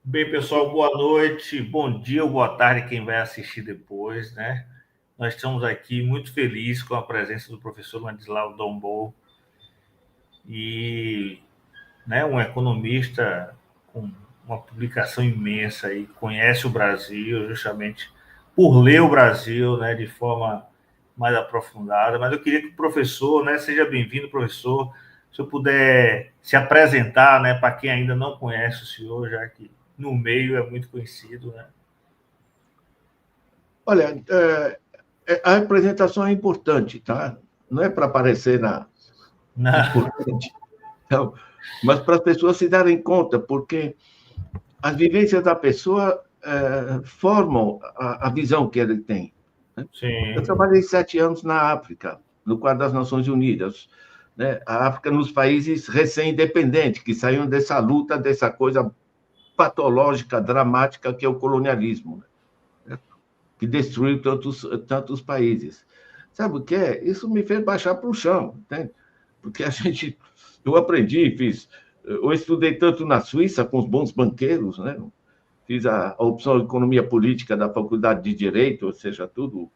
Bem, pessoal, boa noite, bom dia ou boa tarde quem vai assistir depois, né? Nós estamos aqui muito felizes com a presença do professor Ladislau Dombô e, né, um economista com uma publicação imensa e conhece o Brasil justamente por ler o Brasil, né, de forma mais aprofundada. Mas eu queria que o professor, né, seja bem-vindo, professor, se eu puder se apresentar, né, para quem ainda não conhece o senhor, já que no meio é muito conhecido, né? Olha, a apresentação é importante, tá? Não é para aparecer na Não. importante, não, mas para as pessoas se darem conta, porque as vivências da pessoa formam a visão que ele tem. Né? Eu Sim, trabalhei 7 anos na África, no quadro das Nações Unidas. Né? A África nos países recém-independentes, que saíram dessa luta, dessa coisa patológica, dramática que é o colonialismo, né? Que destruiu tantos países. Sabe o que é? Isso me fez baixar para o chão, entende? Porque eu aprendi, eu estudei tanto na Suíça com os bons banqueiros, né? Fiz a opção de economia política da Faculdade de Direito, ou seja, tudo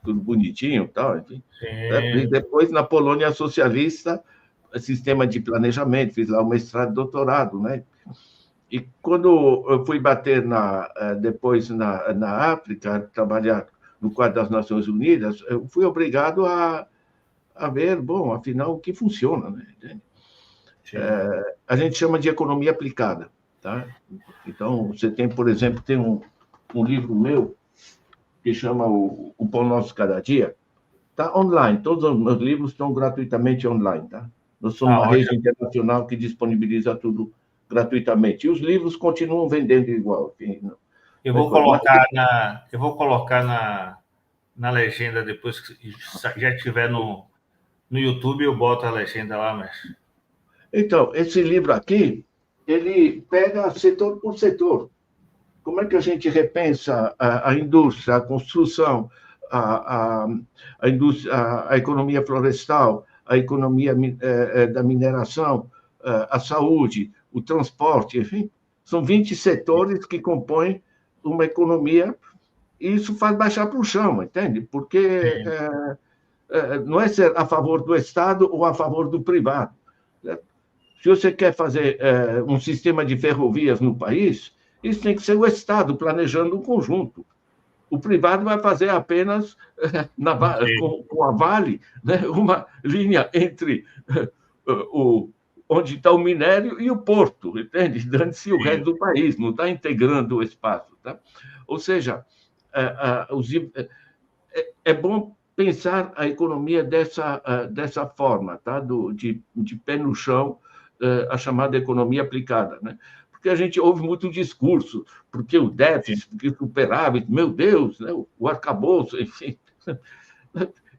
bonitinho, tal, enfim. E sim. depois na Polônia socialista, sistema de planejamento, fiz lá o mestrado e doutorado, né? E quando eu fui bater depois na África, trabalhar no quadro das Nações Unidas, eu fui obrigado a ver, bom, afinal, o que funciona, né? Sim. A gente chama de economia aplicada, tá? Então, você tem, por exemplo, um livro meu que chama o Pão Nosso Cada Dia, está online, todos os meus livros estão gratuitamente online, tá? Nós somos Ah, uma rede ótimo. internacional que disponibiliza tudo gratuitamente. E os livros continuam vendendo igual, enfim, Eu não é vou coisa. Mas, colocar na legenda depois que já estiver no YouTube, eu boto a legenda lá, mas então, esse livro aqui, ele pega setor por setor. Como é que a gente repensa a indústria, a construção, a, a, a, indústria, a economia florestal, a economia da mineração, a saúde, o transporte, enfim. São 20 setores que compõem uma economia e isso faz baixar para o chão, entende? Porque não é ser a favor do Estado ou a favor do privado. Né? Se você quer fazer um sistema de ferrovias no país, isso tem que ser o Estado planejando um conjunto. O privado vai fazer apenas, com a Vale, né, uma linha entre onde está o minério e o porto, entende? Dando-se o resto do país, não está integrando o espaço. Tá? Ou seja, é bom pensar a economia dessa forma, tá? De pé no chão, a chamada economia aplicada. Né? Porque a gente ouve muito discurso, porque o déficit, porque o superávit, meu Deus, né? O arcabouço, enfim.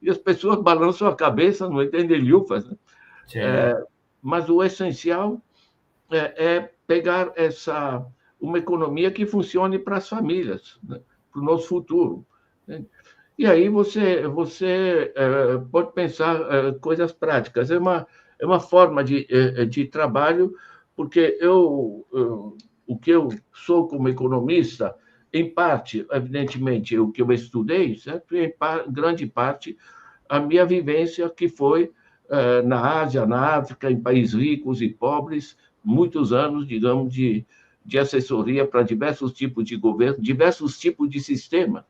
E as pessoas balançam a cabeça, não entendem lhufas. Né? sim. Mas o essencial é pegar uma economia que funcione para as famílias, né? Para o nosso futuro. Né? E aí você pode pensar coisas práticas. É uma forma de trabalho, porque o que eu sou como economista, em parte, evidentemente, o que eu estudei, certo? E em grande parte, a minha vivência que foi na Ásia, na África, em países ricos e pobres, muitos anos, digamos, de assessoria para diversos tipos de governo, diversos tipos de sistema.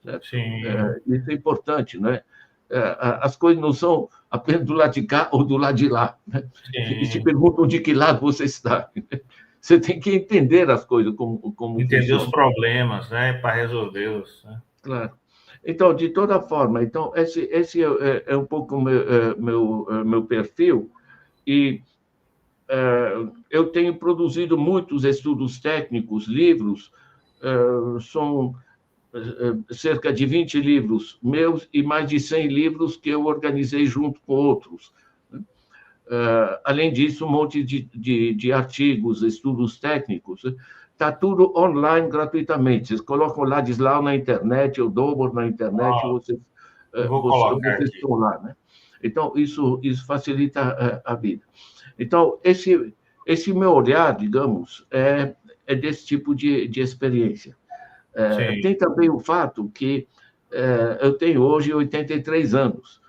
Certo? Sim. Isso é importante, né? As coisas não são apenas do lado de cá ou do lado de lá. Né? E se Sim. perguntam de que lado você está. Você tem que entender as coisas, como Entender os funcionam. problemas, né? Para resolvê-los. Né? Claro. Então, de toda forma, então, esse é um pouco o meu perfil, e eu tenho produzido muitos estudos técnicos, livros, são cerca de 20 livros meus e mais de 100 livros que eu organizei junto com outros. Além disso, um monte de artigos, estudos técnicos. Está tudo online gratuitamente. Vocês colocam Ladislau na internet, eu Dobor na internet, Ó, eu vou colocar vocês aqui. estão lá. Né? Então, isso facilita a vida. Então, esse meu olhar, digamos, é desse tipo de experiência. Tem também o fato que eu tenho hoje 83 anos.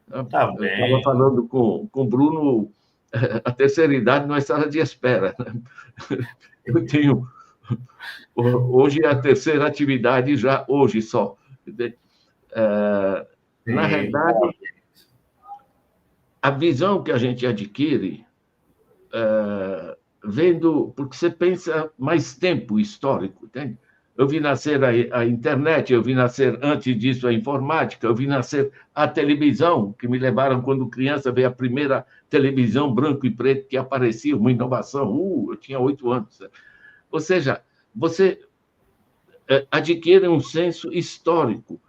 Tá Eu estava bem. falando com o Bruno, a terceira idade não é sala de espera. Né? Eu tenho, hoje, a terceira atividade já hoje só. Na Sim. realidade, a visão que a gente adquire, vendo, porque você pensa mais tempo histórico, entende? Eu vi nascer a internet, eu vi nascer antes disso a informática, eu vi nascer a televisão, que me levaram quando criança a ver a primeira televisão branco e preto que aparecia, uma inovação. Eu tinha 8 anos. Ou seja, você adquire um senso histórico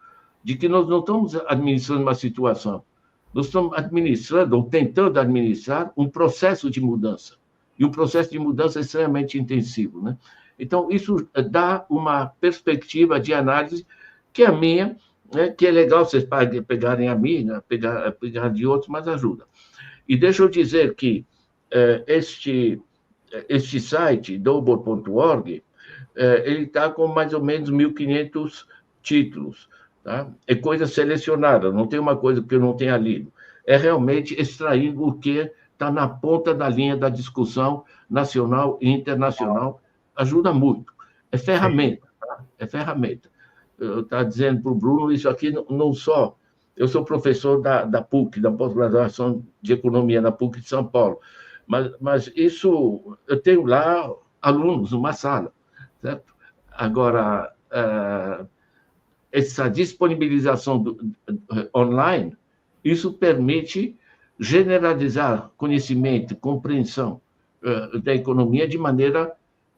de que nós não estamos administrando uma situação, nós estamos administrando ou tentando administrar um processo de mudança. E um processo de mudança é extremamente intensivo. Né? Então, isso dá uma perspectiva de análise que é a minha, né, que é legal vocês pegarem a minha, pegar de outros, mas ajuda. E deixa eu dizer que este site, double.org, ele está com mais ou menos 1.500 títulos. Tá? É coisa selecionada, não tem uma coisa que eu não tenha lido. É realmente extraindo o que está na ponta da linha da discussão nacional e internacional. Ajuda muito. É ferramenta. Tá? É ferramenta. Eu estava dizendo para o Bruno, isso aqui não só... Eu sou professor da PUC, da pós-graduação de Economia na PUC de São Paulo, mas isso, eu tenho lá alunos numa sala, certo? Agora, essa disponibilização online, isso permite generalizar conhecimento, compreensão da economia de maneira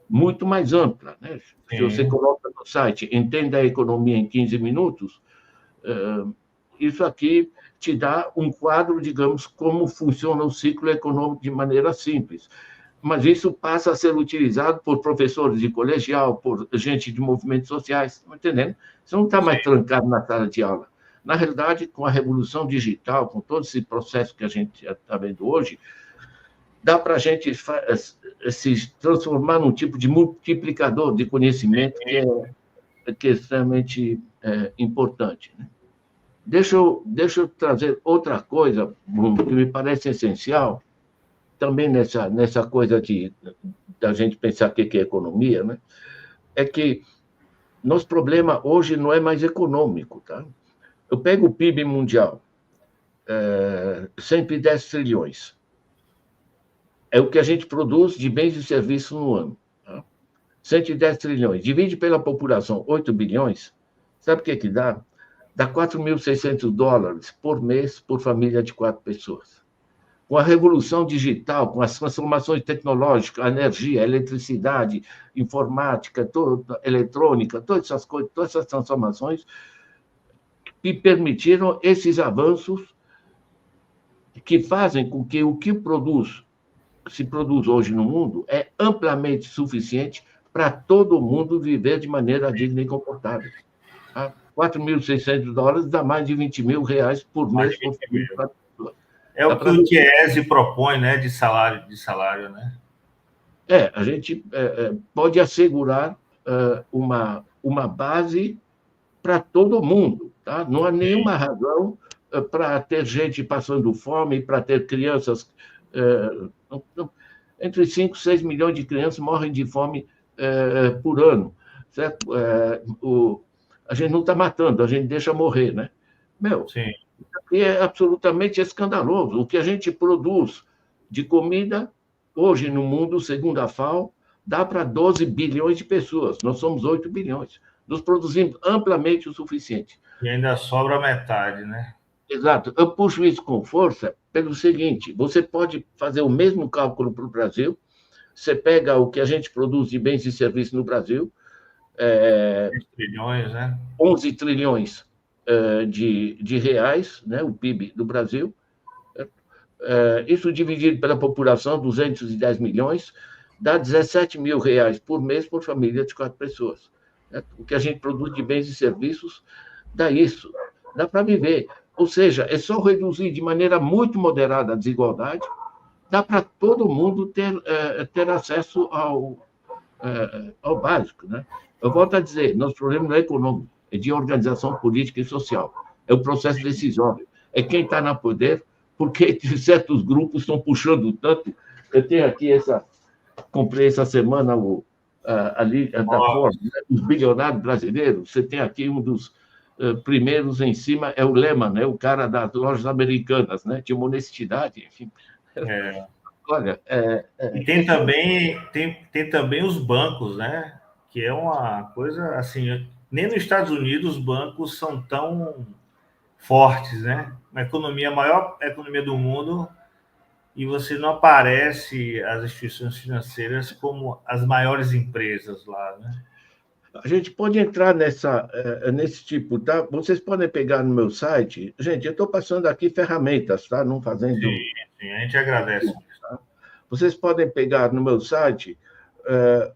muito mais ampla. Né? Se você coloca no site Entenda a Economia em 15 minutos, isso aqui te dá um quadro, digamos, como funciona o ciclo econômico de maneira simples. Mas isso passa a ser utilizado por professores de colegial, por gente de movimentos sociais, estão entendendo? Você não está mais trancado na sala de aula. Na realidade, com a revolução digital, com todo esse processo que a gente está vendo hoje, dá para a gente se transformar num tipo de multiplicador de conhecimento que é extremamente importante. Né? Deixa eu trazer outra coisa, Bruno, que me parece essencial, também nessa coisa da gente pensar o que é economia, né? É que nosso problema hoje não é mais econômico. Tá? Eu pego o PIB mundial, 110 trilhões. É o que a gente produz de bens e serviços no ano. Tá? 110 trilhões. Divide pela população, 8 bilhões. Sabe o que dá? Dá $4.600 por mês por família de 4 pessoas. Com a revolução digital, com as transformações tecnológicas, a energia, a eletricidade, informática, eletrônica, todas essas coisas, todas essas transformações que permitiram esses avanços que fazem com que o que se produz hoje no mundo é amplamente suficiente para todo mundo viver de maneira digna e confortável. Tá? $4.600 dá mais de R$20.000 por mês por família. É o que o Diese propõe, né, de salário, né? A gente pode assegurar uma base para todo mundo. Tá? Não há nenhuma razão para ter gente passando fome, para ter crianças... entre 5 e 6 milhões de crianças morrem de fome por ano. Certo? A gente não está matando, a gente deixa morrer. Né? Sim. E é absolutamente escandaloso. O que a gente produz de comida, hoje no mundo, segundo a FAO, dá para 12 bilhões de pessoas. Nós somos 8 bilhões. Nós produzimos amplamente o suficiente. E ainda sobra metade, né? Exato. Eu puxo isso com força pelo seguinte: você pode fazer o mesmo cálculo para o Brasil, você pega o que a gente produz de bens e serviços no Brasil, trilhões, né? 11 trilhões de reais, né, o PIB do Brasil. Isso dividido pela população, 210 milhões, dá R$17.000 por mês por família de 4 pessoas. O que a gente produz de bens e serviços dá isso, dá para viver. Ou seja, é só reduzir de maneira muito moderada a desigualdade, dá para todo mundo ter acesso ao básico, né? Eu volto a dizer, nosso problema não é econômico, é de organização política e social. É o processo decisório. É quem está no poder, porque certos grupos estão puxando tanto. Eu tenho aqui comprei essa semana ali da Ford, né? Os bilionários brasileiros. Você tem aqui um dos primeiros em cima, é o Lehman, né? O cara das lojas americanas, né? De uma honestidade, enfim. É. Olha, E tem também os bancos, né? Que é uma coisa assim, nem nos Estados Unidos os bancos são tão fortes, né? Uma economia, a maior economia do mundo, e você não aparece as instituições financeiras como as maiores empresas lá, né? a gente pode entrar nesse tipo, tá? Vocês podem pegar no meu site. Gente, eu estou passando aqui ferramentas, tá? Não fazendo. Sim, a gente agradece. Tá? Vocês podem pegar no meu site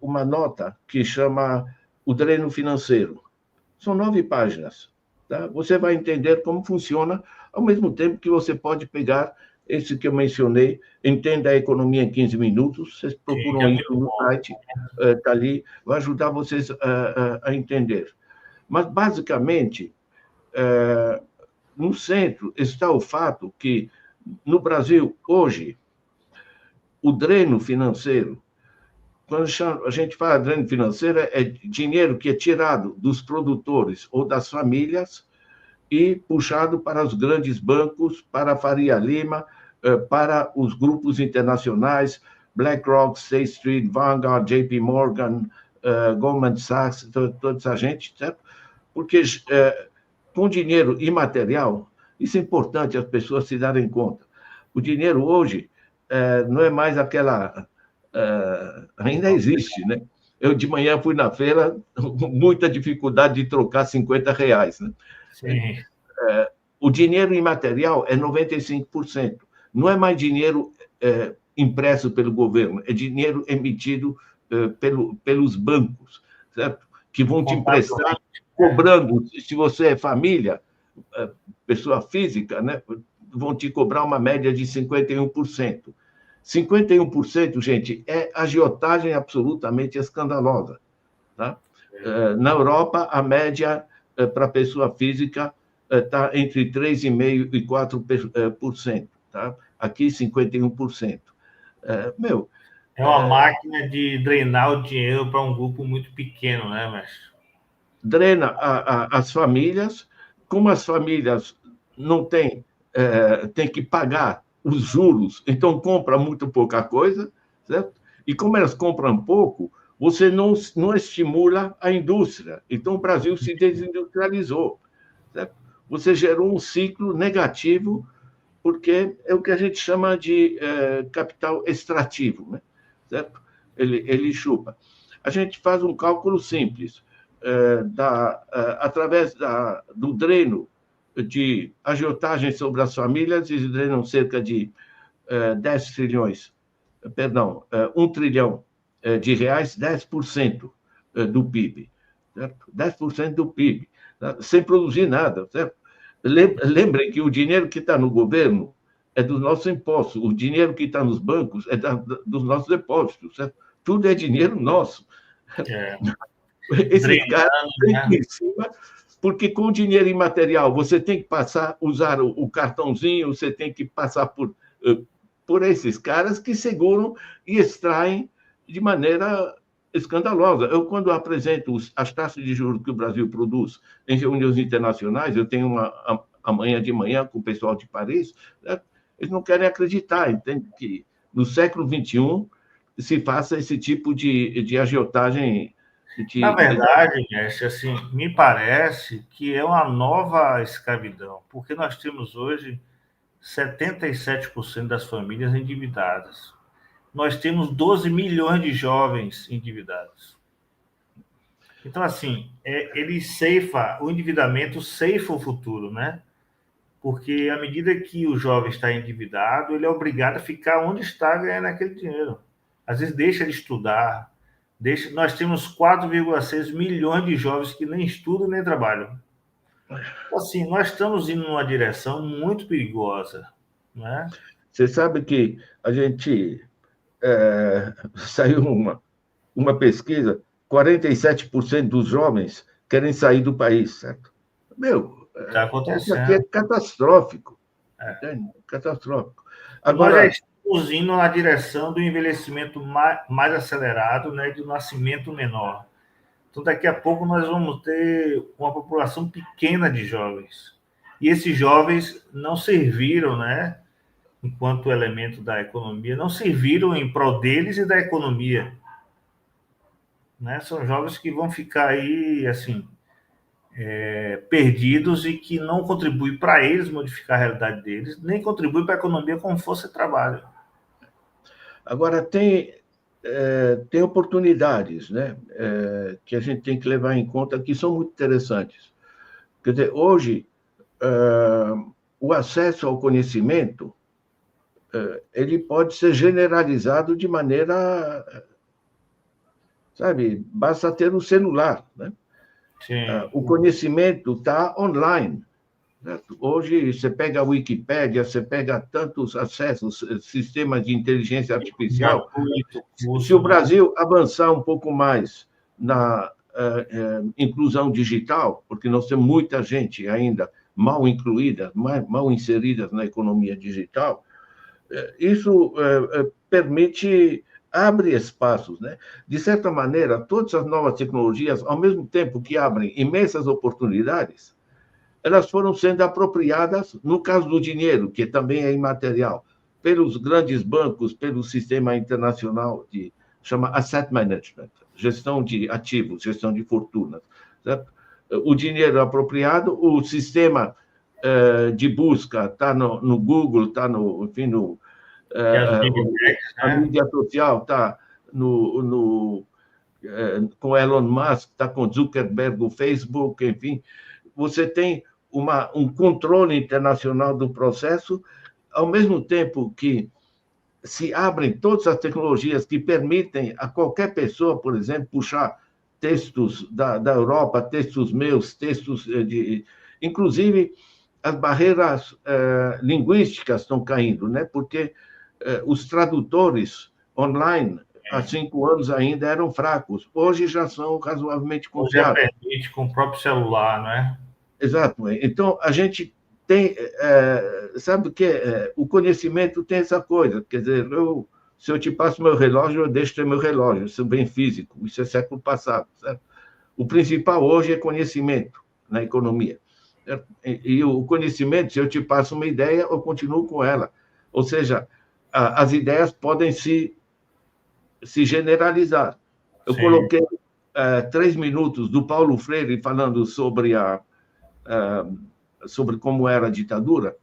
uma nota que chama O Dreno Financeiro. São 9 páginas. Tá? Você vai entender como funciona, ao mesmo tempo que você pode pegar esse que eu mencionei, Entenda a Economia em 15 Minutos. Vocês Sim, procuram é isso muito no bom. site, está ali, vai ajudar vocês a entender. Mas, basicamente, no centro está o fato que, no Brasil, hoje, o dreno financeiro, quando a gente fala dreno financeiro, é dinheiro que é tirado dos produtores ou das famílias e puxado para os grandes bancos, para a Faria Lima, para os grupos internacionais, BlackRock, State Street, Vanguard, JP Morgan, Goldman Sachs, toda essa gente, certo? Porque com dinheiro imaterial, isso é importante as pessoas se darem conta. O dinheiro hoje não é mais aquela. Ainda existe, né? Eu de manhã fui na feira, muita dificuldade de trocar R$ 50, né? Sim. O dinheiro imaterial é 95%. Não é mais dinheiro impresso pelo governo, é dinheiro emitido pelos bancos, certo? Que vão te emprestar, cobrando, se você é família, pessoa física, né? Vão te cobrar uma média de 51%. 51%, gente, é agiotagem absolutamente escandalosa. Tá? Na Europa, a média para a pessoa física está entre 3,5% e 4%. Tá? Aqui, 51%. Meu, É uma máquina de drenar o dinheiro para um grupo muito pequeno, né, mestre? drena as famílias, como as famílias não têm, tem que pagar os juros, então compra muito pouca coisa, certo? E como elas compram pouco, você não estimula a indústria. Então, o Brasil se desindustrializou, certo? Você gerou um ciclo negativo, porque é o que a gente chama de capital extrativo, né? Certo? Ele chupa. A gente faz um cálculo simples. Através do dreno de agiotagem sobre as famílias, eles drenam cerca de 10 trilhões, perdão, 1 trilhão de reais, 10% do PIB. Certo? 10% do PIB, sem produzir nada. Certo? Lembrem que o dinheiro que está no governo é dos nossos impostos, o dinheiro que está nos bancos é dos nossos depósitos. Certo? Tudo é dinheiro nosso. Esses caras têm que ir em cima, porque com dinheiro imaterial você tem que usar o cartãozinho, você tem que passar por esses caras que seguram e extraem de maneira escandalosa. Eu, quando apresento as taxas de juros que o Brasil produz em reuniões internacionais, eu tenho uma amanhã de manhã com o pessoal de Paris, né? Eles não querem acreditar, entende? Que no século XXI se faça esse tipo de agiotagem. Na verdade, mestre, assim, me parece que é uma nova escravidão, porque nós temos hoje 77% das famílias endividadas. Nós temos 12 milhões de jovens endividados. Então, assim, ele ceifa, o endividamento ceifa o futuro, né? Porque à medida que o jovem está endividado, ele é obrigado a ficar onde está ganhando aquele dinheiro. Às vezes deixa de estudar. Nós temos 4,6 milhões de jovens que nem estudam nem trabalham. Assim, nós estamos indo numa direção muito perigosa, né? Você sabe que a gente saiu uma pesquisa, 47% dos jovens querem sair do país, certo? Meu, Está isso aqui é acontecendo. catastrófico, É. entende? Catastrófico. E nós já Agora, estamos indo na direção do envelhecimento mais acelerado, né, de um nascimento menor. Então, daqui a pouco, nós vamos ter uma população pequena de jovens. E esses jovens não serviram, né, enquanto elemento da economia, não serviram em prol deles e da economia. Né? São jovens que vão ficar aí, assim, perdidos e que não contribuem para eles modificar a realidade deles, nem contribuem para a economia como força de trabalho. agora tem oportunidades, né, que a gente tem que levar em conta que são muito interessantes. Quer dizer, hoje, o acesso ao conhecimento ele pode ser generalizado de maneira, sabe, basta ter um celular, né? Sim. O conhecimento está online. Certo? Hoje, você pega a Wikipédia, você pega tantos acessos, sistemas de inteligência artificial. Gratuito, Se o curso, né? Brasil avançar um pouco mais na inclusão digital, porque nós temos muita gente ainda mal incluída, mal inserida na economia digital, isso permite, abre espaços, né? De certa maneira, todas as novas tecnologias, ao mesmo tempo que abrem imensas oportunidades, elas foram sendo apropriadas, no caso do dinheiro, que também é imaterial, pelos grandes bancos, pelo sistema internacional de chama asset management, gestão de ativos, gestão de fortunas. Certo? O dinheiro apropriado, o sistema de busca está no Google, está no, enfim, no Que as big techs, a né? mídia social está com Elon Musk, está com Zuckerberg, o Facebook, enfim, você tem um controle internacional do processo, ao mesmo tempo que se abrem todas as tecnologias que permitem a qualquer pessoa, por exemplo, puxar textos da Europa, textos meus, textos de. Inclusive, as barreiras linguísticas estão caindo, né? Porque os tradutores online, há 5 anos ainda eram fracos, hoje já são razoavelmente Hoje já confiáveis. permite com o próprio celular, né? Exato. Então, a gente tem, sabe o que? O conhecimento tem essa coisa, quer dizer, se eu te passo meu relógio, eu deixo ter meu relógio, isso é bem físico, isso é século passado, certo? O principal hoje é conhecimento na economia. Certo? E o conhecimento, se eu te passo uma ideia, eu continuo com ela. Ou seja, as ideias podem se generalizar. Eu Sim. coloquei 3 minutos do Paulo Freire falando sobre como era a ditadura,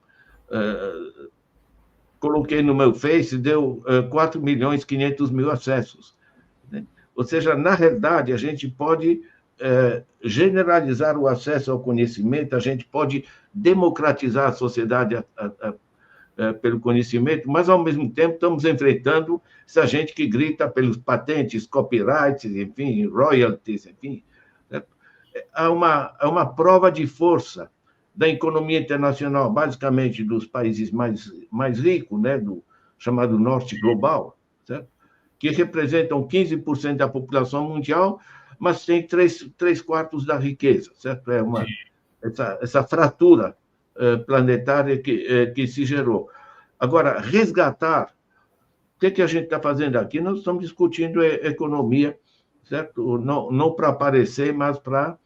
coloquei no meu Face, deu 4.500.000 acessos. Né? Ou seja, na realidade, a gente pode generalizar o acesso ao conhecimento, a gente pode democratizar a sociedade pelo conhecimento, mas, ao mesmo tempo, estamos enfrentando essa gente que grita pelos patentes, copyrights, enfim, royalties, enfim. Há uma prova de força da economia internacional, basicamente dos países mais ricos, né, do chamado Norte Global, certo? Que representam 15% da população mundial, mas tem 3/4 da riqueza, certo? Essa fratura planetária que se gerou. Agora, resgatar, o que a gente está fazendo aqui? Nós estamos discutindo economia, certo? Não para aparecer, mas para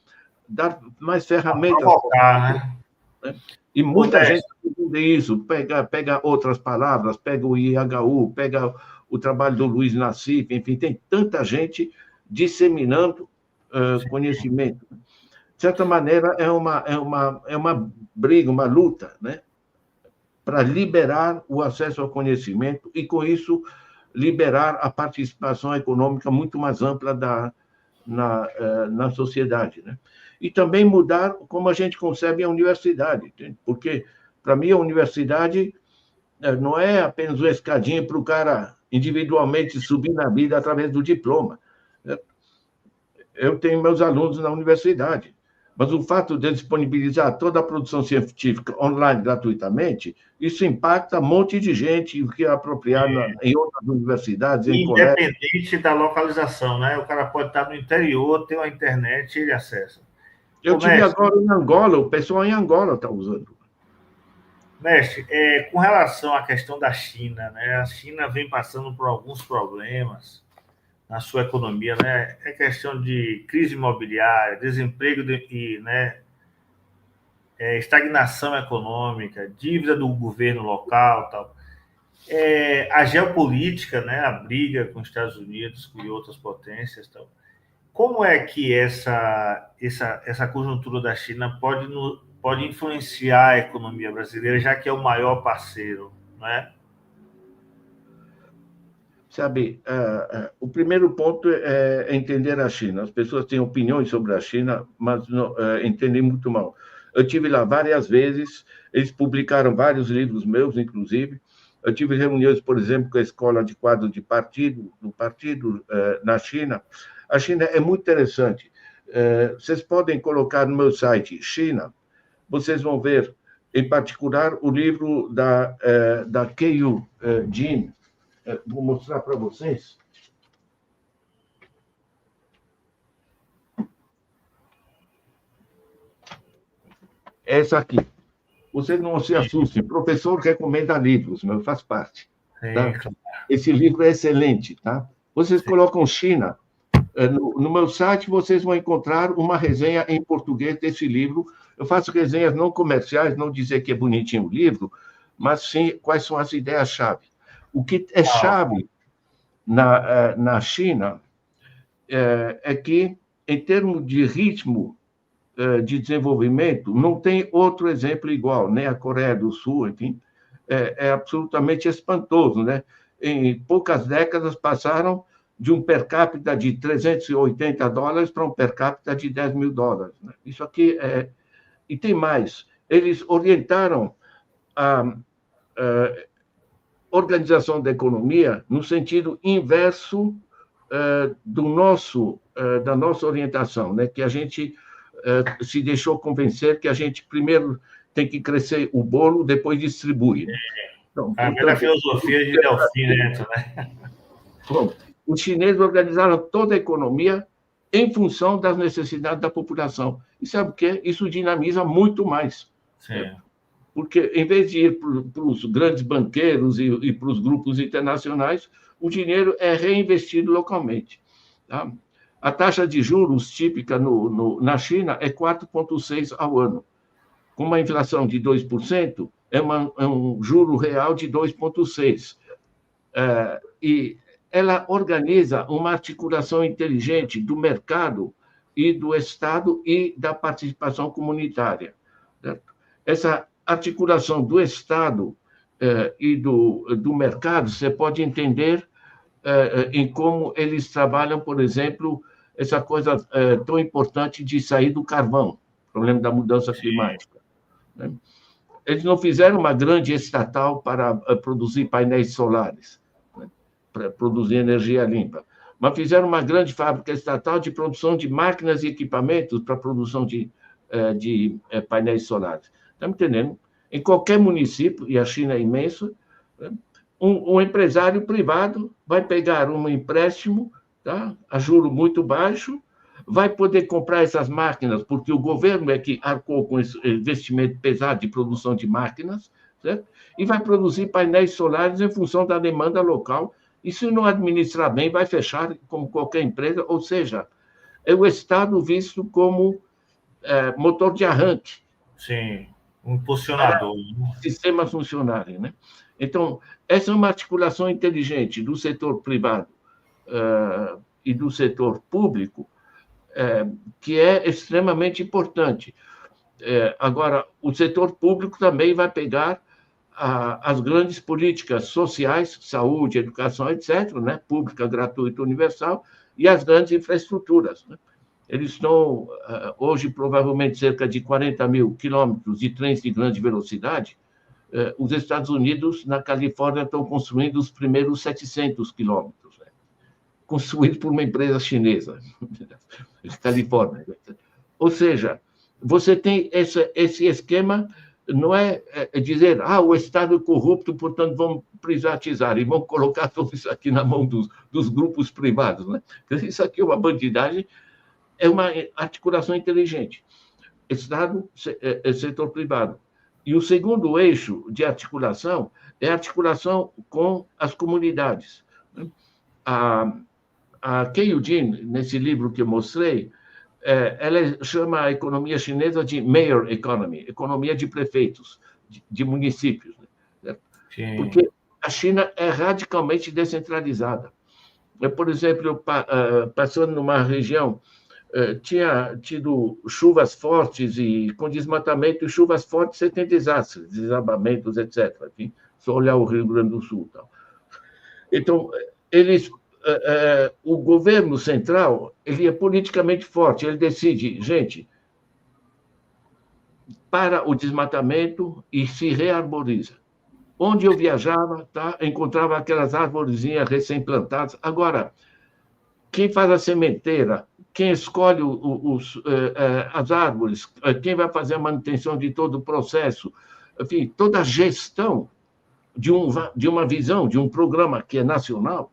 dar mais ferramentas. Provocar, né? Né? E muita gente entende isso, pega outras palavras, pega o IHU, pega o trabalho do Luiz Nassif, enfim, tem tanta gente disseminando conhecimento. De certa maneira, é uma briga, uma luta, né? Para liberar o acesso ao conhecimento e, com isso, liberar a participação econômica muito mais ampla na sociedade. Né? E também mudar como a gente concebe a universidade, entende? Porque, para mim, a universidade não é apenas uma escadinha para o cara individualmente subir na vida através do diploma. Eu tenho meus alunos na universidade, Mas o fato de disponibilizar toda a produção científica online gratuitamente, isso impacta um monte de gente que é apropriada em outras universidades, em colégios. Independente da localização, né? O cara pode estar no interior, ter uma internet e ele acessa. Eu Ô, tive mestre, agora em Angola, o pessoal em Angola está usando. mestre, com relação à questão da China, né? A China vem passando por alguns problemas na sua economia, né? É questão de crise imobiliária, desemprego e, né, estagnação econômica, dívida do governo local, tal. A geopolítica, né? A briga com os Estados Unidos e outras potências, tal. Como é que essa conjuntura da China pode influenciar a economia brasileira, já que é o maior parceiro, né? Sabe, o primeiro ponto é entender a China. As pessoas têm opiniões sobre a China, mas não, entendem muito mal. Eu tive lá várias vezes, eles publicaram vários livros meus, inclusive. Eu tive reuniões, por exemplo, com a Escola de Quadros de Partido, do partido na China. A China é muito interessante. Vocês podem colocar no meu site China, vocês vão ver, em particular, o livro da Keiyu Jin. Vou mostrar para vocês. Essa aqui. Vocês não se assustem. Professor recomenda livros, mas faz parte. Tá? Esse livro é excelente. Tá? Vocês colocam China. No meu site, vocês vão encontrar uma resenha em português desse livro. Eu faço resenhas não comerciais, não dizer que é bonitinho o livro, mas sim quais são as ideias-chave. O que é chave na China é que, em termos de ritmo de desenvolvimento, não tem outro exemplo igual, nem a Coreia do Sul, enfim, é absolutamente espantoso, né? Em poucas décadas passaram de um per capita de $380 para um per capita de $10.000. Né? Isso aqui E tem mais, eles orientaram a organização da economia no sentido inverso da nossa orientação, né? Que a gente se deixou convencer que a gente primeiro tem que crescer o bolo, depois distribui. Né? Então, a velha filosofia de Delfim Neto, né? Bom, os chineses organizaram toda a economia em função das necessidades da população. E sabe o quê? Isso dinamiza muito mais. Sim. Porque, em vez de ir para os grandes banqueiros e para os grupos internacionais, o dinheiro é reinvestido localmente. Tá? A taxa de juros típica na China é 4,6% ao ano. Com uma inflação de 2%, é um juro real de 2,6%. E ela organiza uma articulação inteligente do mercado e do Estado e da participação comunitária. Certo? Essa articulação do Estado e do mercado, você pode entender em como eles trabalham, por exemplo, essa coisa tão importante de sair do carvão, problema da mudança climática. Né? Eles não fizeram uma grande estatal para produzir painéis solares, né? Para produzir energia limpa, mas fizeram uma grande fábrica estatal de produção de máquinas e equipamentos para a produção de painéis solares. Está me entendendo? Em qualquer município, e a China é imensa, né? Um empresário privado vai pegar um empréstimo, tá? A juro muito baixo, vai poder comprar essas máquinas, porque o governo é que arcou com esse investimento pesado de produção de máquinas, certo? E vai produzir painéis solares em função da demanda local, e se não administrar bem, vai fechar como qualquer empresa, ou seja, é o Estado visto como motor de arranque. Sim, um impulsionador. Sistemas funcionarem, né? Então, essa é uma articulação inteligente do setor privado e do setor público, que é extremamente importante. Agora, o setor público também vai pegar as grandes políticas sociais, saúde, educação, etc., né? Pública, gratuita, universal, e as grandes infraestruturas. Né? Eles estão, hoje, provavelmente, cerca de 40 mil quilômetros de trens de grande velocidade. Os Estados Unidos, na Califórnia, estão construindo os primeiros 700 quilômetros, né? Construídos por uma empresa chinesa, Califórnia. Ou seja, você tem esse esquema, não é dizer, o Estado é corrupto, portanto vamos privatizar e vamos colocar tudo isso aqui na mão dos grupos privados. Né? Isso aqui é uma bandidagem, é uma articulação inteligente. Estado, setor privado. E o segundo eixo de articulação é a articulação com as comunidades. A Keiyu Jin, nesse livro que eu mostrei, ela chama a economia chinesa de mayor economy, economia de prefeitos, de municípios. Né? Porque a China é radicalmente descentralizada. Por exemplo, passando numa região, tinha tido chuvas fortes e com desmatamento, e chuvas fortes você tem desastres, desabamentos, etc. Enfim, só olhar o Rio Grande do Sul. Tal. Então, o governo central ele é politicamente forte, ele decide, gente, para o desmatamento e se rearboriza. Onde eu viajava, encontrava aquelas arvorezinhas recém-plantadas. Agora, quem faz a sementeira, quem escolhe as árvores, quem vai fazer a manutenção de todo o processo, enfim, toda a gestão de uma visão, de um programa que é nacional,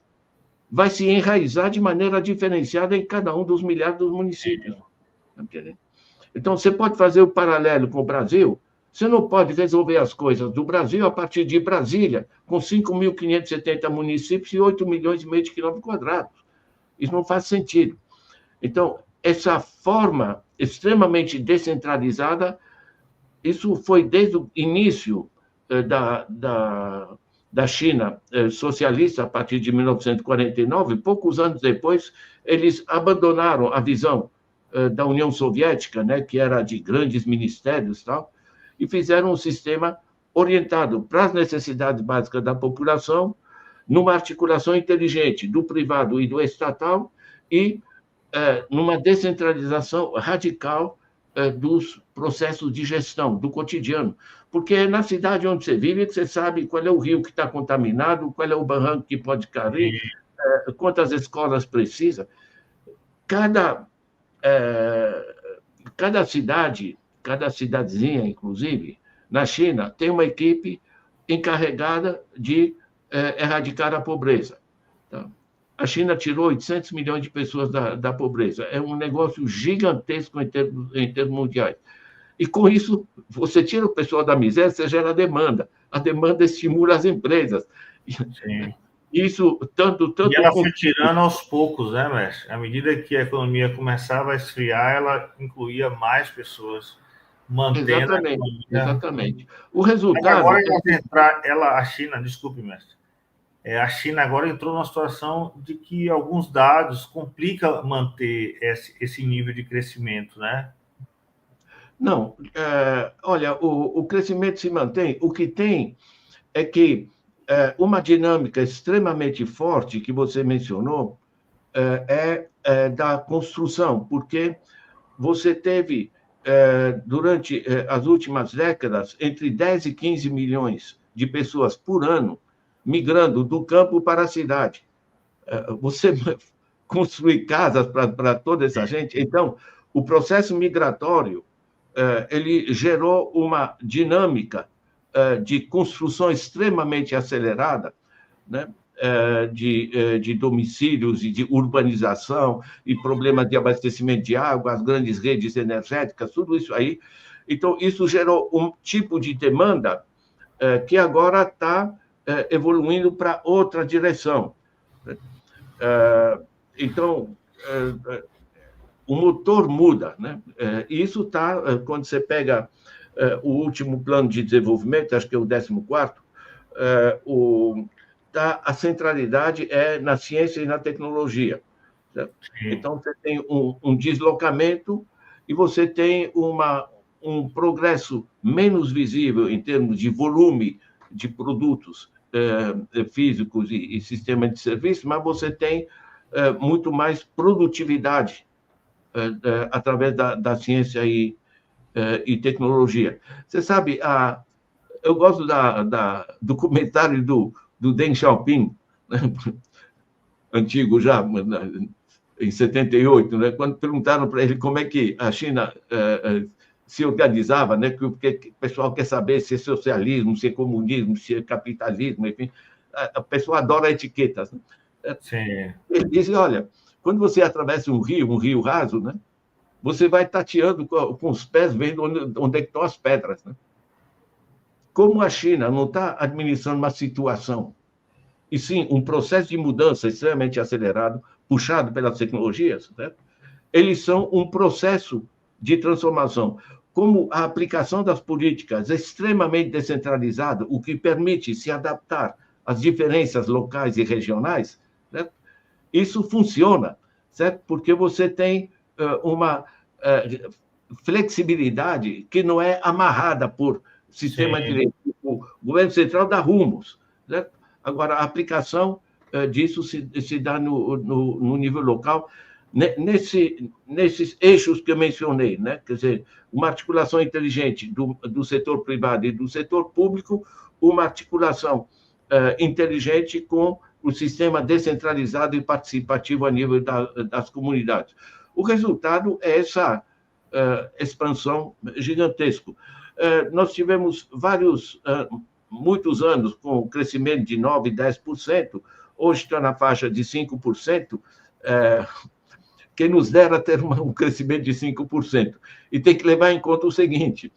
vai se enraizar de maneira diferenciada em cada um dos milhares dos municípios. Então, você pode fazer o paralelo com o Brasil, você não pode resolver as coisas do Brasil a partir de Brasília, com 5.570 municípios e 8 milhões e meio de quilômetros quadrados. Isso não faz sentido. Então, essa forma extremamente descentralizada, isso foi desde o início da China socialista, a partir de 1949, poucos anos depois, eles abandonaram a visão da União Soviética, né, que era de grandes ministérios e tal, e fizeram um sistema orientado para as necessidades básicas da população, numa articulação inteligente do privado e do estatal e numa descentralização radical dos processos de gestão, do cotidiano. Porque é na cidade onde você vive que você sabe qual é o rio que está contaminado, qual é o barranco que pode cair, quantas escolas precisa. Cada cidade, cada cidadezinha, inclusive, na China, tem uma equipe encarregada de erradicar a pobreza. Tá? A China tirou 800 milhões de pessoas da pobreza. É um negócio gigantesco em termos mundiais. E, com isso, você tira o pessoal da miséria, você gera demanda. A demanda estimula as empresas. Sim. Isso, tanto e ela foi tirando aos poucos, né, mestre? À medida que a economia começava a esfriar, ela incluía mais pessoas, mantendo a economia. Exatamente. O resultado... Mas agora a China, desculpe, mestre, a China agora entrou numa situação de que alguns dados complicam manter esse nível de crescimento, né? Não, olha, o crescimento se mantém. O que tem é que uma dinâmica extremamente forte que você mencionou é da construção, porque você teve, durante as últimas décadas, entre 10 e 15 milhões de pessoas por ano migrando do campo para a cidade. Você construir casas para toda essa gente. Então, o processo migratório ele gerou uma dinâmica de construção extremamente acelerada, né? De domicílios e de urbanização e problemas de abastecimento de água, as grandes redes energéticas, tudo isso aí. Então, isso gerou um tipo de demanda que agora está evoluindo para outra direção. Então, o motor muda, né? E isso está, quando você pega o último plano de desenvolvimento, acho que é o 14º, a centralidade é na ciência e na tecnologia. Certo? Então, você tem um deslocamento e você tem um progresso menos visível em termos de volume de produtos físicos e sistema de serviço, mas você tem muito mais produtividade através da ciência e tecnologia. Você sabe, eu gosto do comentário do Deng Xiaoping, né? Antigo já, em 78, né? Quando perguntaram para ele como é que a China se organizava, né? Porque o pessoal quer saber se é socialismo, se é comunismo, se é capitalismo, enfim. A pessoa adora etiquetas. Né? Sim. Ele diz, olha, quando você atravessa um rio raso, né? Você vai tateando com os pés, vendo onde é que estão as pedras. Né? Como a China não está administrando uma situação, e sim um processo de mudança extremamente acelerado, puxado pelas tecnologias, né? Eles são um processo de transformação. Como a aplicação das políticas é extremamente descentralizada, o que permite se adaptar às diferenças locais e regionais, né? Isso funciona, certo? Porque você tem uma flexibilidade que não é amarrada por sistema de lei. O governo central dá rumos, certo? Agora, a aplicação disso se dá no nível local, nesses eixos que eu mencionei, né? Quer dizer, uma articulação inteligente do setor privado e do setor público, uma articulação inteligente com o sistema descentralizado e participativo a nível das comunidades. O resultado é essa expansão gigantesca. Nós tivemos muitos anos com crescimento de 9%, 10%, hoje está na faixa de 5%, quem nos dera ter um crescimento de 5%. E tem que levar em conta o seguinte,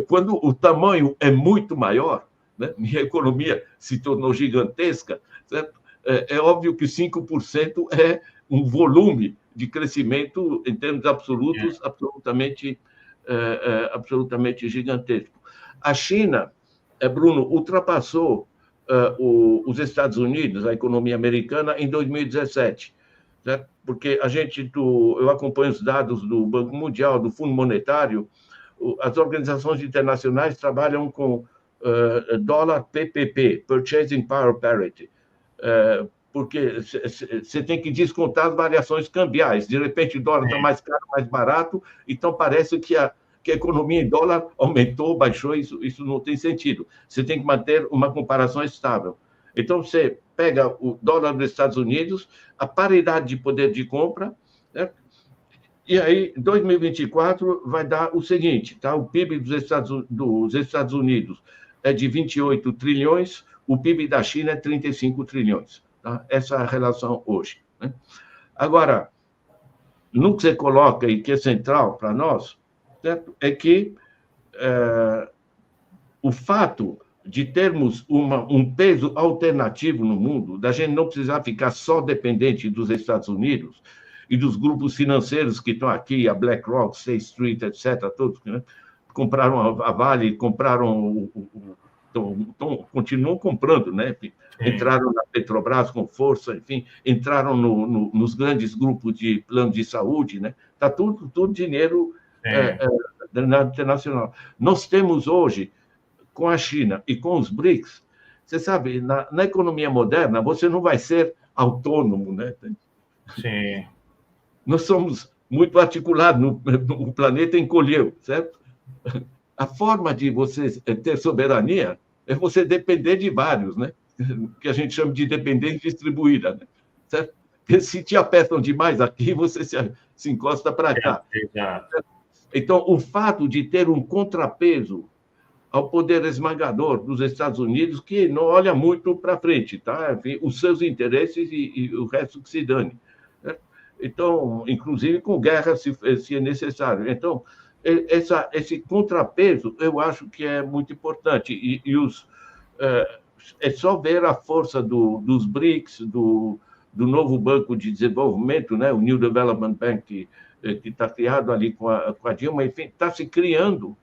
quando o tamanho é muito maior, né, minha economia se tornou gigantesca, certo? É óbvio que 5% é um volume de crescimento, em termos absolutos, absolutamente gigantesco. A China, Bruno, ultrapassou os Estados Unidos, a economia americana, em 2017, certo? Porque eu acompanho os dados do Banco Mundial, do Fundo Monetário, as organizações internacionais trabalham com dólar PPP, Purchasing Power Parity, porque você tem que descontar as variações cambiais. De repente, o dólar está mais caro, mais barato, então parece que a economia em dólar aumentou, baixou, isso não tem sentido. Você tem que manter uma comparação estável. Então, você pega o dólar dos Estados Unidos, a paridade de poder de compra, né? E aí, 2024 vai dar o seguinte, tá? O PIB dos Estados Unidos é de 28 trilhões, o PIB da China é 35 trilhões. Tá? Essa é a relação hoje. Né? Agora, no que você coloca e que é central para nós, certo? É que o fato de termos um peso alternativo no mundo, da gente não precisar ficar só dependente dos Estados Unidos e dos grupos financeiros que estão aqui, a BlackRock, State Street, etc., todos, né? Compraram a Vale, continuam comprando, né? Entraram na Petrobras com força, enfim, entraram nos grandes grupos de plano de saúde, né? Está tudo dinheiro internacional. Nós temos hoje, com a China e com os BRICS, você sabe, na economia moderna, você não vai ser autônomo, né? Sim. Nós somos muito articulados, o planeta encolheu, certo? A forma de você ter soberania é você depender de vários, né? Que a gente chama de dependência distribuída, né? Certo? Porque se te apertam demais aqui, você se encosta para cá. Então, o fato de ter um contrapeso ao poder esmagador dos Estados Unidos, que não olha muito para frente, tá? Enfim, os seus interesses e o resto que se dane. Né? Então, inclusive com guerra, se é necessário. Então, esse contrapeso, eu acho que é muito importante. É só ver a força dos BRICS, do novo Banco de Desenvolvimento, né? O New Development Bank, que está criado ali com a Dilma, enfim, está se criando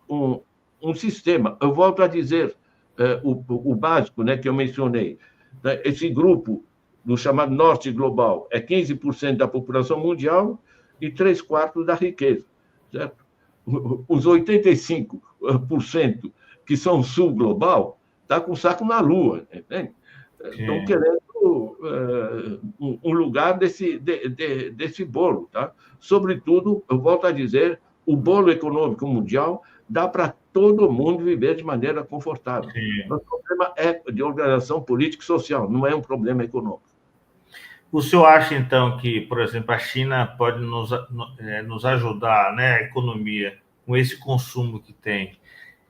um sistema. Eu volto a dizer o básico, né, que eu mencionei. Né? Esse grupo, do chamado Norte Global, é 15% da população mundial e 3/4 da riqueza. Certo? Os 85% que são Sul Global estão com o saco na Lua. Né? Estão querendo um lugar desse bolo. Tá? Sobretudo, eu volto a dizer, o bolo econômico mundial dá para todo mundo viver de maneira confortável. O problema é de organização política e social, não é um problema econômico. O senhor acha, então, que, por exemplo, a China pode nos ajudar, né, a economia, com esse consumo que tem,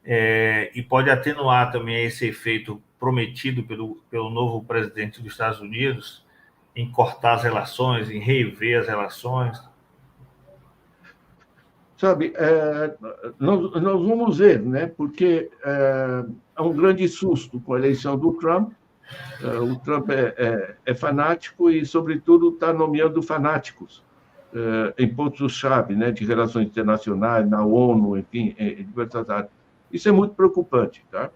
e pode atenuar também esse efeito prometido pelo novo presidente dos Estados Unidos em cortar as relações, em rever as relações? Sabe, nós vamos ver, né? Porque há um grande susto com a eleição do Trump. O Trump é fanático e, sobretudo, está nomeando fanáticos em pontos-chave, né, de relações internacionais, na ONU, enfim, em diversas áreas. Isso é muito preocupante, tá?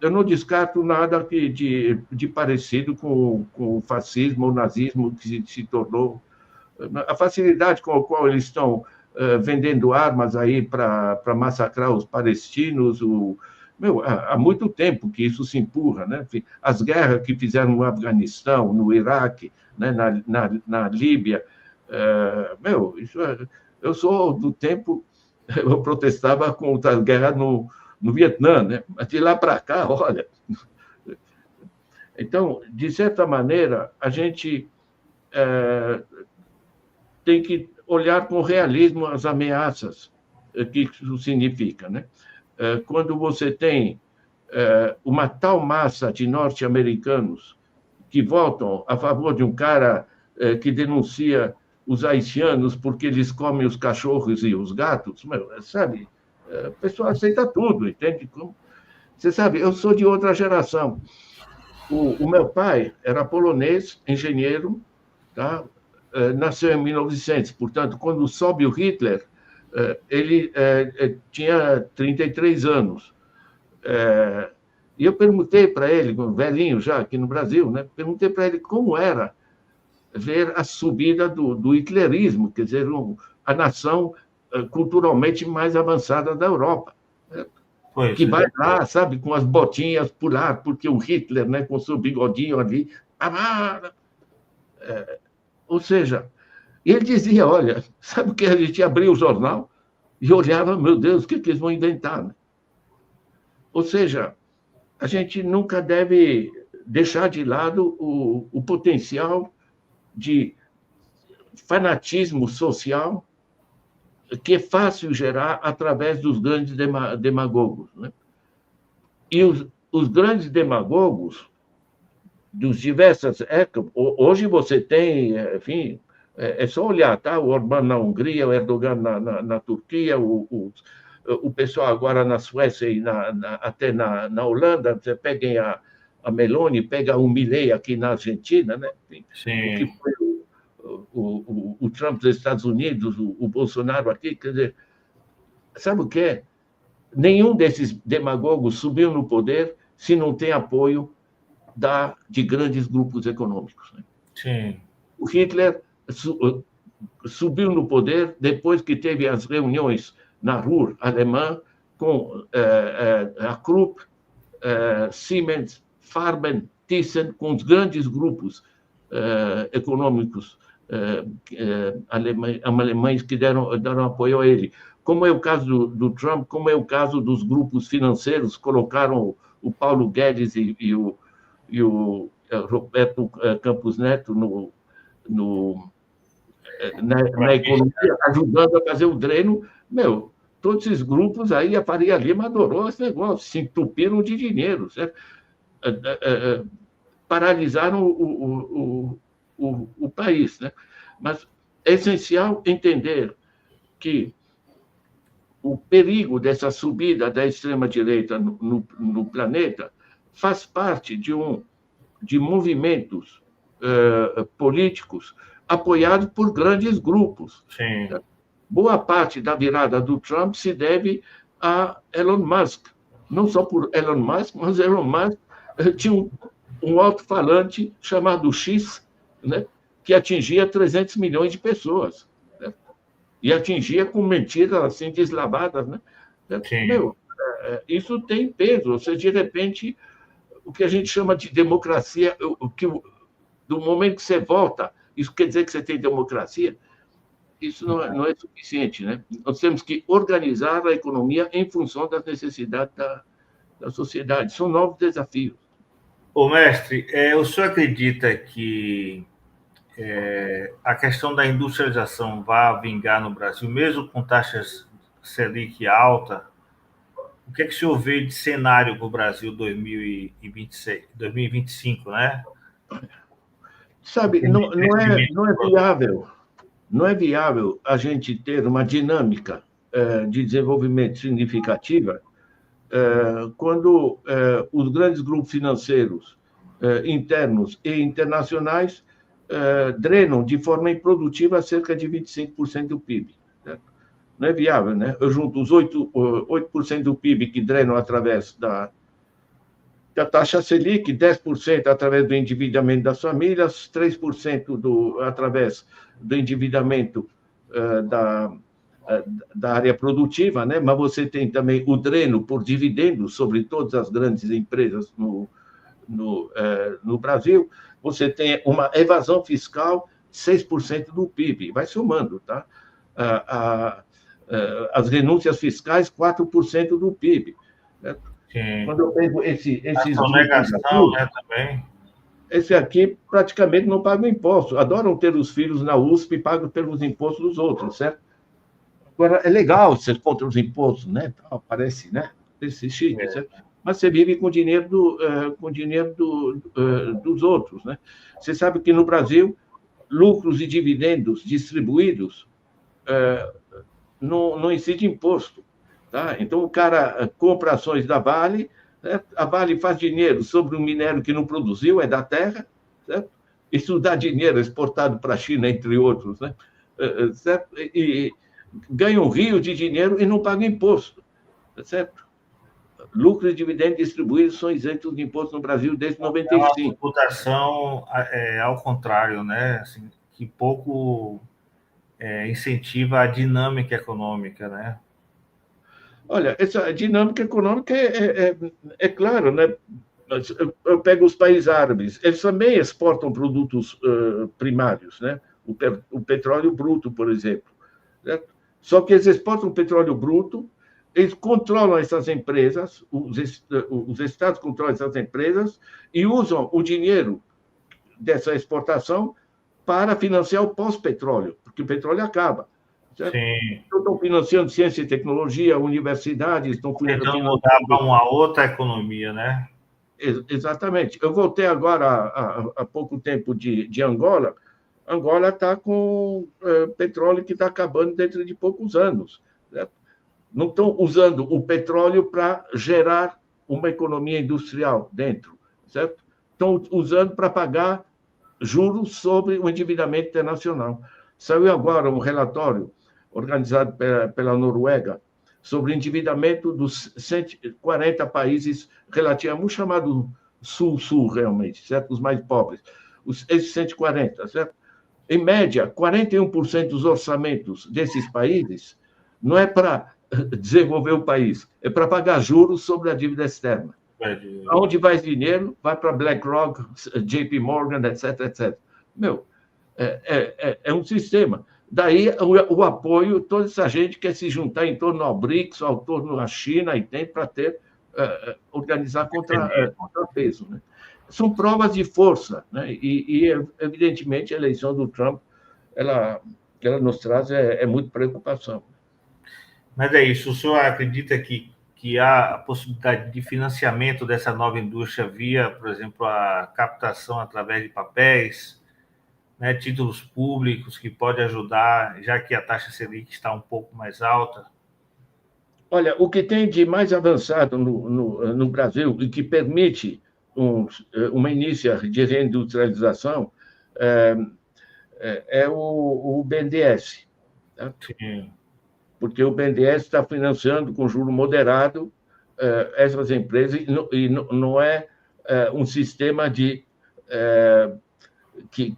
Eu não descarto nada de parecido com o fascismo ou nazismo que se tornou. A facilidade com a qual eles estão vendendo armas aí para massacrar os palestinos, há muito tempo que isso se empurra, né? As guerras que fizeram no Afeganistão, no Iraque, né? na Líbia, eu sou do tempo, eu protestava contra as guerras no Vietnã, né? Mas de lá para cá, olha. Então, de certa maneira, a gente tem que olhar com realismo as ameaças que isso significa, né? Quando você tem uma tal massa de norte-americanos que votam a favor de um cara que denuncia os haitianos porque eles comem os cachorros e os gatos, sabe? A pessoa aceita tudo, entende? Você sabe, eu sou de outra geração. O meu pai era polonês, engenheiro, tá? Nasceu em 1900, portanto, quando sobe o Hitler, ele tinha 33 anos. E eu perguntei para ele, velhinho já aqui no Brasil, né? Perguntei para ele como era ver a subida do hitlerismo, quer dizer, a nação culturalmente mais avançada da Europa. Pois que vai lá, sabe, com as botinhas pular, porque o Hitler, né, com seu bigodinho ali. Ou seja, ele dizia: olha, sabe o que a gente abria o jornal e olhava, meu Deus, o que eles vão inventar? Né? Ou seja, a gente nunca deve deixar de lado o potencial de fanatismo social que é fácil gerar através dos grandes demagogos. Né? E os grandes demagogos dos diversas épocas, hoje você tem, enfim, é só olhar, tá? O Orbán na Hungria, o Erdogan na Turquia, o pessoal agora na Suécia e até na Holanda, você peguem a Meloni, pega o Milei aqui na Argentina, né? sim. O que foi o Trump dos Estados Unidos, o Bolsonaro aqui, quer dizer, sabe o que é? Nenhum desses demagogos subiu no poder se não tem apoio de grandes grupos econômicos. Né? Sim. O Hitler subiu no poder depois que teve as reuniões na Ruhr alemã com a Krupp, Siemens, Farben, Thyssen, com os grandes grupos econômicos alemães que deram apoio a ele. Como é o caso do Trump, como é o caso dos grupos financeiros, colocaram o Paulo Guedes e o Roberto Campos Neto na economia, ajudando a fazer o dreno. Todos esses grupos aí, a Faria Lima adorou esse negócio, se entupiram de dinheiro, certo? Paralisaram o país. Né? Mas é essencial entender que o perigo dessa subida da extrema-direita no planeta faz parte de movimentos políticos apoiados por grandes grupos. Sim. Boa parte da virada do Trump se deve a Elon Musk. Não só por Elon Musk, mas Elon Musk tinha um alto-falante chamado X, né, que atingia 300 milhões de pessoas. Né? E atingia com mentiras assim deslavadas. Né? Isso tem peso. Ou seja, de repente, o que a gente chama de democracia, do momento que você vota, isso quer dizer que você tem democracia? Isso não é suficiente. Né? Nós temos que organizar a economia em função das necessidades da sociedade. São novos desafios. Ô, mestre, o senhor acredita que a questão da industrialização vai vingar no Brasil, mesmo com taxas Selic alta, o que é que o senhor vê de cenário para o Brasil 2026, 2025, né? Sabe, não é viável a gente ter uma dinâmica de desenvolvimento significativa quando os grandes grupos financeiros internos e internacionais drenam de forma improdutiva cerca de 25% do PIB. Né? Não é viável, né? Eu junto os 8% do PIB que drenam através da taxa Selic, 10% através do endividamento das famílias, 3% através do endividamento da área produtiva, né? Mas você tem também o dreno por dividendos sobre todas as grandes empresas no Brasil, você tem uma evasão fiscal 6% do PIB, vai somando, tá? As renúncias fiscais, 4% do PIB. Né? Quando eu pego esses grupos aqui, né, também. Esse aqui praticamente não paga imposto. Adoram ter os filhos na USP e pagam pelos impostos dos outros, certo? Agora, é legal ser contra os impostos, né? Parece, né? Esse chique, certo? Mas você vive com o dinheiro dos outros, né? Você sabe que no Brasil, lucros e dividendos distribuídos não incide imposto. Tá? Então, o cara compra ações da Vale, né? A Vale faz dinheiro sobre um minério que não produziu, é da terra, certo? Isso dá dinheiro exportado para a China, entre outros, né? Certo? E ganha um rio de dinheiro e não paga imposto, certo? Lucros e dividendos distribuídos são isentos de imposto no Brasil desde 95. É uma tributação ao contrário, né? Assim, que pouco incentiva a dinâmica econômica, né? Olha, essa dinâmica econômica é claro, né? Eu pego os países árabes, eles também exportam produtos primários, né? O petróleo bruto, por exemplo. Certo? Só que eles exportam petróleo bruto, eles controlam essas empresas, os estados controlam essas empresas e usam o dinheiro dessa exportação para financiar o pós-petróleo, porque o petróleo acaba. Certo? Sim. Então, estão financiando ciência e tecnologia, universidades, estão financiando mudar para uma outra economia, né? Exatamente. Eu voltei agora há pouco tempo de Angola. Angola está com petróleo que está acabando dentro de poucos anos. Certo? Não estão usando o petróleo para gerar uma economia industrial dentro, certo? Estão usando para pagar juros sobre o endividamento internacional. Saiu agora um relatório organizado pela Noruega sobre o endividamento dos 140 países relativamente chamado Sul-Sul, realmente, certo? Os mais pobres. Esses 140, certo? Em média, 41% dos orçamentos desses países não é para desenvolver o país, é para pagar juros sobre a dívida externa. Aonde vai esse dinheiro? Vai para BlackRock, JP Morgan, etc, etc. Meu, é um sistema. Daí o apoio, toda essa gente quer se juntar em torno ao BRICS, ao torno da China, e tem para organizar contrapeso. Né? São provas de força, né? E, evidentemente, a eleição do Trump, ela nos traz muito preocupação. Mas é isso, o senhor acredita que há a possibilidade de financiamento dessa nova indústria via, por exemplo, a captação através de papéis, né, títulos públicos, que pode ajudar, já que a taxa Selic está um pouco mais alta? Olha, o que tem de mais avançado no Brasil e que permite uma início de reindustrialização é o BNDES. Tá? Sim. Porque o BNDES está financiando com juro moderado essas empresas e não é um sistema que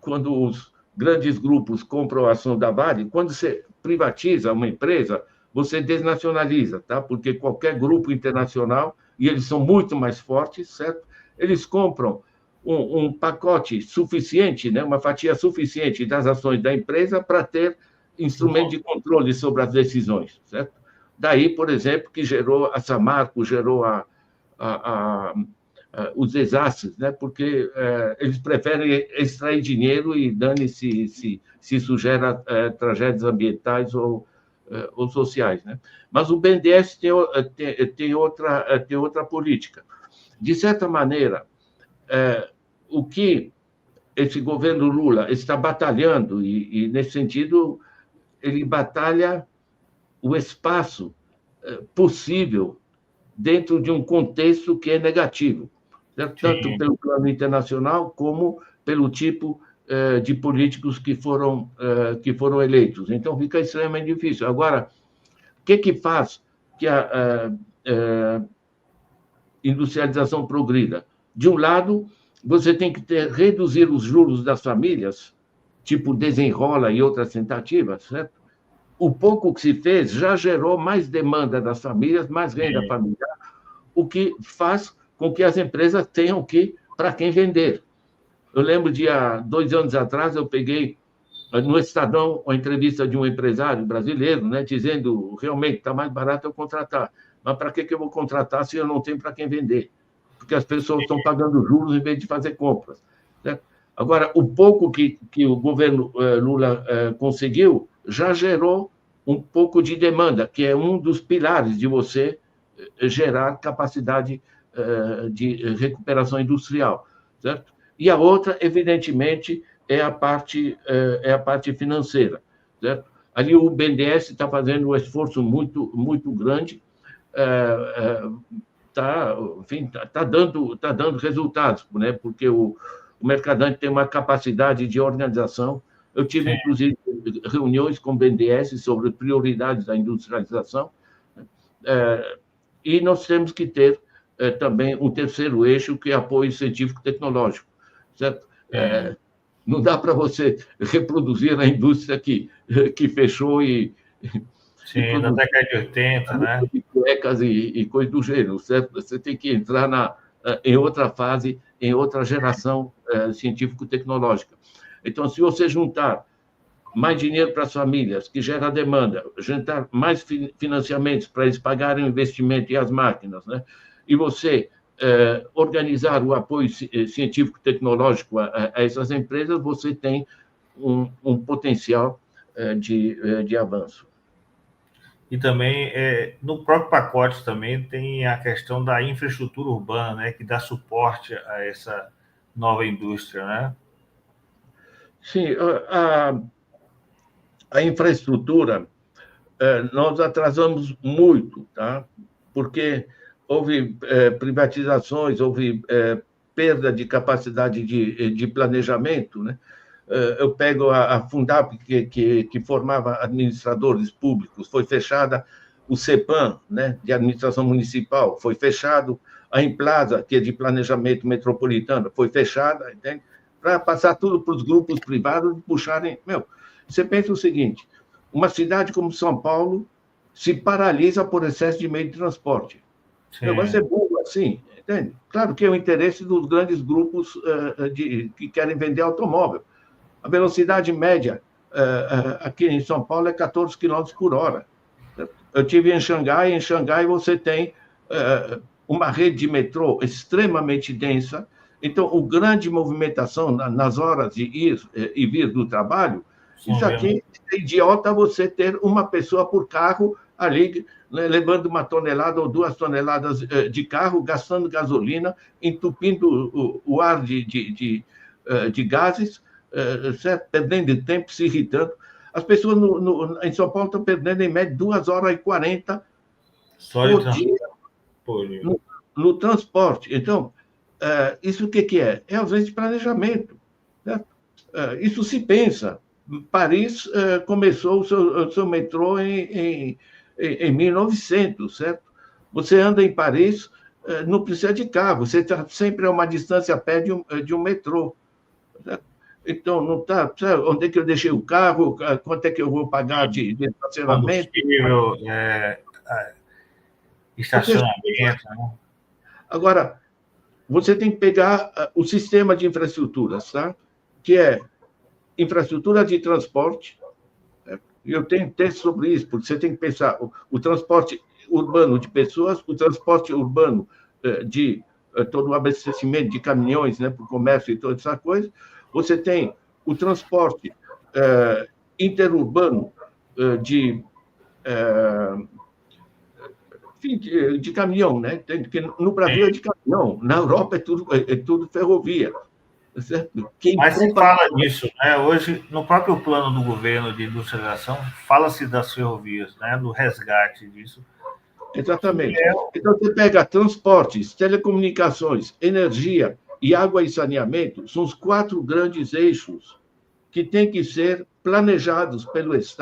quando os grandes grupos compram a ação da Vale, quando você privatiza uma empresa, você desnacionaliza, tá? Porque qualquer grupo internacional, e eles são muito mais fortes, certo? Eles compram um pacote suficiente, né? Uma fatia suficiente das ações da empresa para ter instrumento de controle sobre as decisões, certo? Daí, por exemplo, que gerou a Samarco, gerou os desastres, né? Porque eles preferem extrair dinheiro e dane-se se isso gera tragédias ambientais ou ou sociais, né? Mas o BNDES tem outra política. De certa maneira, o que esse governo Lula está batalhando, e nesse sentido, ele batalha o espaço possível dentro de um contexto que é negativo, certo? Tanto pelo plano internacional como pelo tipo de políticos que foram eleitos. Então, fica extremamente difícil. Agora, o que faz que a industrialização progrida? De um lado, você tem que reduzir os juros das famílias, tipo desenrola e outras tentativas, certo? O pouco que se fez já gerou mais demanda das famílias, mais renda familiar, o que faz com que as empresas tenham para quem vender. Eu lembro de há 2 anos atrás, eu peguei no Estadão uma entrevista de um empresário brasileiro, né, dizendo realmente está mais barato eu contratar. Mas para que eu vou contratar se eu não tenho para quem vender? Porque as pessoas estão pagando juros em vez de fazer compras. Certo? Agora, o pouco que o governo Lula conseguiu já gerou um pouco de demanda, que é um dos pilares de você gerar capacidade de recuperação industrial. Certo? E a outra, evidentemente, é a parte financeira. Certo? Ali o BNDES está fazendo um esforço muito, muito grande, está dando resultados, né? Porque o Mercadante tem uma capacidade de organização. Eu tive, inclusive, reuniões com o BNDES sobre prioridades da industrialização, e nós temos que ter também um terceiro eixo, que é apoio científico-tecnológico. Certo? Não dá para você reproduzir a indústria que fechou e na década de 80, né? De cuecas e coisas do gênero, certo? Você tem que entrar em outra fase, em outra geração científico-tecnológica. Então, se você juntar mais dinheiro para as famílias, que gera demanda, juntar mais financiamentos para eles pagarem o investimento e as máquinas, né? E você organizar o apoio científico-tecnológico a essas empresas, você tem um potencial de avanço. E também, no próprio pacote também tem a questão da infraestrutura urbana, né, que dá suporte a essa nova indústria, né? Sim, a infraestrutura, nós atrasamos muito, tá? Porque houve privatizações, houve perda de capacidade de planejamento, né? Eu pego a Fundap, que formava administradores públicos, foi fechada. O CEPAM, né, de administração municipal, foi fechado. A Implaza, que é de planejamento metropolitano, foi fechada, entende? Para passar tudo para os grupos privados e puxarem. Você pensa o seguinte: uma cidade como São Paulo se paralisa por excesso de meio de transporte. Vai ser burro assim, entende? Claro que é o interesse dos grandes grupos que querem vender automóvel. A velocidade média aqui em São Paulo é 14 km por hora. Eu estive em Xangai você tem uma rede de metrô extremamente densa. Então, a grande movimentação nas horas de ir e vir do trabalho, isso aqui é idiota você ter uma pessoa por carro ali, né, levando 1 tonelada ou 2 toneladas de carro, gastando gasolina, entupindo o ar de gases, certo? Perdendo tempo, se irritando. As pessoas em São Paulo estão perdendo, em média, 2h40 por dia no transporte. Então, isso o que é? É ausência de planejamento. Certo? Isso se pensa. Paris começou o seu metrô em 1900, certo? Você anda em Paris, não precisa de carro, você está sempre a uma distância a pé de um metrô. Certo? Então, não está. Onde é que eu deixei o carro? Quanto é que eu vou pagar de estacionamento? Combustível, estacionamento. Né? Agora, você tem que pegar o sistema de infraestruturas, tá? Que é infraestrutura de transporte. E eu tenho texto sobre isso, porque você tem que pensar o transporte urbano de pessoas, o transporte urbano de todo o abastecimento de caminhões, né, para o comércio e toda essa coisa. Você tem o transporte interurbano de enfim, de caminhão, né? Porque no Brasil é de caminhão, na Europa é tudo ferrovia. Certo? Mas se fala nisso, né? Hoje, no próprio plano do governo de industrialização, fala-se das ferrovias, né? Do resgate disso. Exatamente. Então, você pega transportes, telecomunicações, energia e água e saneamento, são os 4 grandes eixos que têm que ser planejados pelo Estado.